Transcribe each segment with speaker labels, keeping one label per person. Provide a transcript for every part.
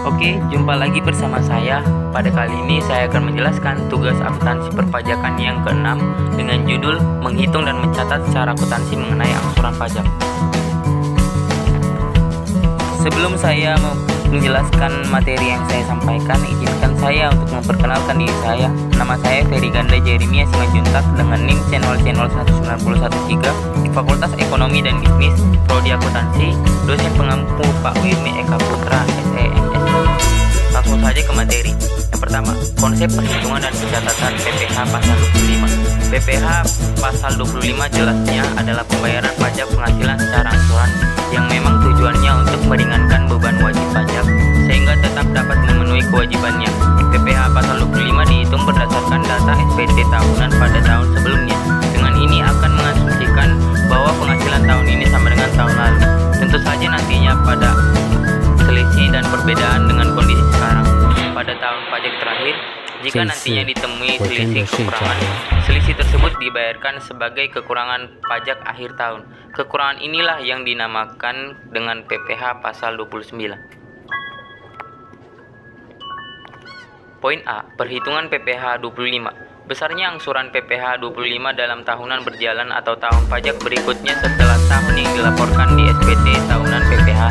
Speaker 1: Oke, jumpa lagi bersama saya. Pada kali ini saya akan menjelaskan tugas akuntansi perpajakan yang ke-6 dengan judul menghitung dan mencatat secara akuntansi mengenai angsuran pajak. Sebelum saya menjelaskan materi yang saya sampaikan, izinkan saya untuk memperkenalkan diri saya. Nama saya Ferry Ganda Jeremia Simanjuntak dengan NIM channel 19013, Fakultas Ekonomi dan Bisnis, Prodi Akuntansi, dosen pengampu Pak Wirmi Eka Putra, SEMS. Langsung saja ke materi. Yang pertama, konsep perhitungan dan pencatatan PPh pasal 25. PPh pasal 25 jelasnya adalah pembayaran pajak penghasilan secara angsuran yang memang tujuannya untuk meringankan beban wajib pajak sehingga tetap dapat memenuhi kewajibannya. PPh pasal 25 dihitung berdasarkan data SPT tahunan pada tahun sebelumnya. Dengan ini akan mengasumsikan bahwa penghasilan tahun ini sama dengan tahun lalu. Tentu saja nantinya pada selisih dan perbedaan dengan kondisi sekarang pada tahun pajak terakhir, jika nantinya ditemui selisih kekurangan, selisih tersebut dibayarkan sebagai kekurangan pajak akhir tahun. Kekurangan inilah yang dinamakan dengan PPh pasal 29. Poin A. Perhitungan PPh 25. Besarnya angsuran PPh 25 dalam tahunan berjalan atau tahun pajak berikutnya setelah tahun yang dilaporkan di SPT tahunan PPh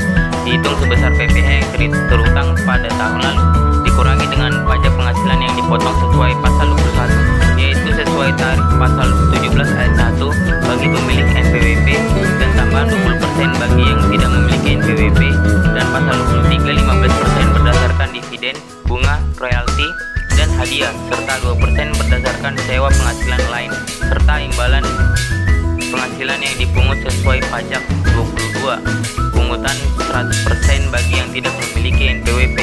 Speaker 1: dihitung sebesar PPh yang terutang pada tahun lalu, dikurangi dengan pajak penghasilan yang dipotong sesuai pasal 21, yaitu sesuai tarif pasal 17 ayat 1 bagi pemilik NPWP dan tambahan 20% bagi yang tidak memiliki NPWP, dan pasal 23 15% berdasarkan dividen, bunga, royalti, dan hadiah, serta 2% berdasarkan sewa penghasilan lain, serta imbalan penghasilan yang dipungut sesuai pajak 22, pungutan 100% bagi yang tidak memiliki NPWP.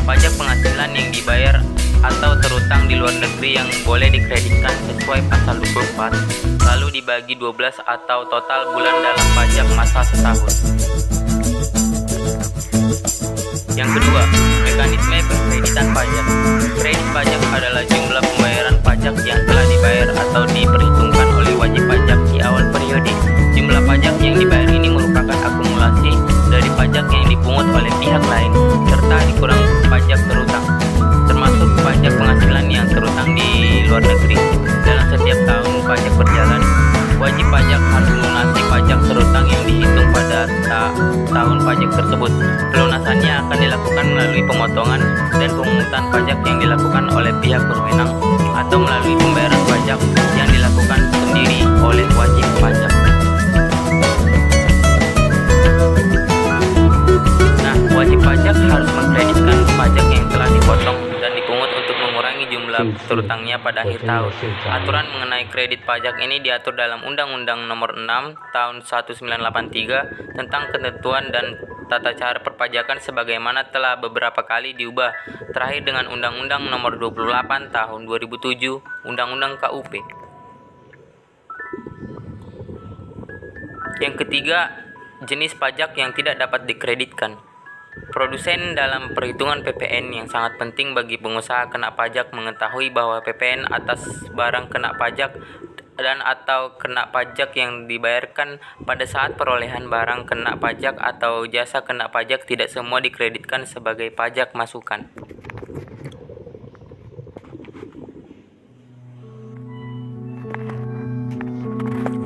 Speaker 1: Pajak penghasilan yang dibayar atau terutang di luar negeri yang boleh dikreditkan sesuai pasal 24, lalu dibagi 12 atau total bulan dalam pajak masa setahun. Yang kedua, mekanisme pengkreditan pajak. Kredit pajak adalah jumlah pembayaran pajak yang telah dibayar atau diperhitungkan oleh wajib pajak di awal periode. Jumlah pajak yang dibayar ini merupakan akumulasi dari pajak yang dipungut oleh pihak lain serta dikurang pajak terutang, termasuk pajak penghasilan yang terutang di luar negeri. Dalam setiap tahun pajak berjalan, wajib pajak harus melunasi pajak terutang yang dihitung pada tahun pajak tersebut. Pelunasannya akan dilakukan melalui pemotongan dan pemungutan pajak yang dilakukan oleh pihak berwenang atau melalui pembayaran pajak yang dilakukan sendiri oleh wajib pajak. Nah, wajib pajak harus mengkreditkan pajak yang telah dipotong dan dipungut untuk mengurangi jumlah terutangnya pada akhir tahun. Aturan mengenai kredit pajak ini diatur dalam Undang-Undang Nomor 6 Tahun 1983 tentang ketentuan dan tata cara perpajakan sebagaimana telah beberapa kali diubah, terakhir dengan Undang-Undang Nomor 28 Tahun 2007, Undang-Undang KUP. Yang ketiga, jenis pajak yang tidak dapat dikreditkan. Produsen dalam perhitungan PPN yang sangat penting bagi pengusaha kena pajak mengetahui bahwa PPN atas barang kena pajak dan atau kena pajak yang dibayarkan pada saat perolehan barang kena pajak atau jasa kena pajak tidak semua dikreditkan sebagai pajak masukan.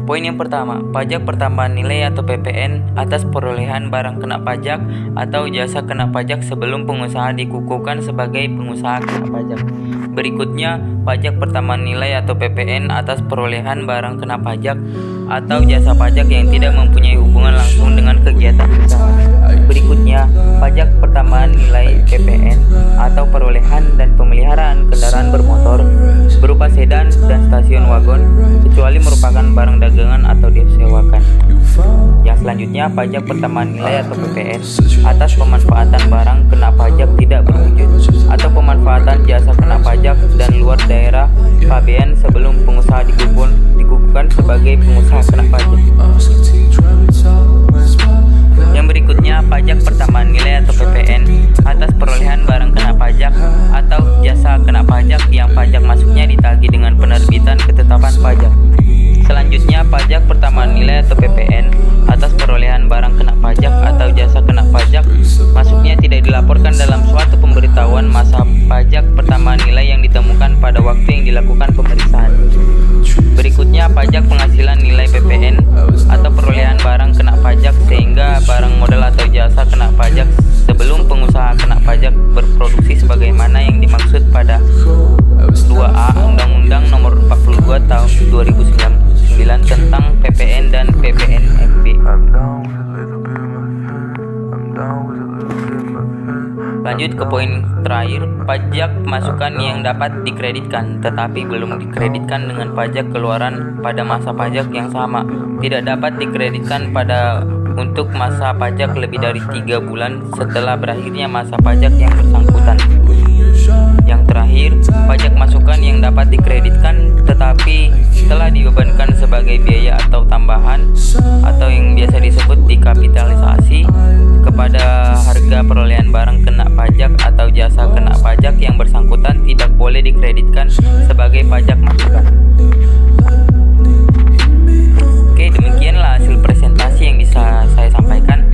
Speaker 1: Poin yang pertama, pajak pertambahan nilai atau PPN atas perolehan barang kena pajak atau jasa kena pajak sebelum pengusaha dikukuhkan sebagai pengusaha kena pajak. Berikutnya, pajak pertambahan nilai atau PPN atas perolehan barang kena pajak atau jasa pajak yang tidak mempunyai hubungan langsung dengan kegiatan usaha. Berikutnya, pajak pertambahan nilai PPN atau perolehan dan pemeliharaan kendaraan bermotor berupa sedan dan stasiun wagon kecuali merupakan barang dagangan atau disewakan. Yang selanjutnya, pajak pertambahan nilai atau PPN atas pemanfaatan barang kena pajak tidak berwujud atau pemanfaatan jasa kena pajak dan luar daerah PABN sebelum pengusaha dikukuhkan sebagai pengusaha kena pajak. Yang berikutnya, pajak pertambahan nilai atau PPN atas perolehan barang kena pajak atau jasa kena pajak yang pajak masuknya ditagih dengan penerbitan ketetapan pajak. Selanjutnya, pajak pertambahan nilai atau PPN atas perolehan barang kena pajak atau jasa kena pajak masuknya tidak dilaporkan dalam suatu pajak pertambahan nilai yang ditemukan pada waktu yang dilakukan pemeriksaan. Berikutnya, pajak penghasilan nilai PPN atau perolehan barang kena pajak, sehingga barang modal atau jasa kena pajak sebelum pengusaha kena pajak berproduksi sebagaimana yang dimaksud pada 2A Undang-Undang Nomor 42 Tahun 2009 tentang PPN dan PPNMB. Lanjut ke poin terakhir, pajak masukan yang dapat dikreditkan tetapi belum dikreditkan dengan pajak keluaran pada masa pajak yang sama tidak dapat dikreditkan untuk masa pajak lebih dari 3 bulan setelah berakhirnya masa pajak yang bersangkutan. Yang terakhir, pajak masukan yang dapat dikreditkan tetapi telah dibebankan sebagai biaya atau tambahan atau yang biasa disebut dikapitalisasi kepada harga perolehan barang kena pajak atau jasa kena pajak yang bersangkutan tidak boleh dikreditkan sebagai pajak masukan. Oke, demikianlah hasil presentasi yang bisa saya sampaikan.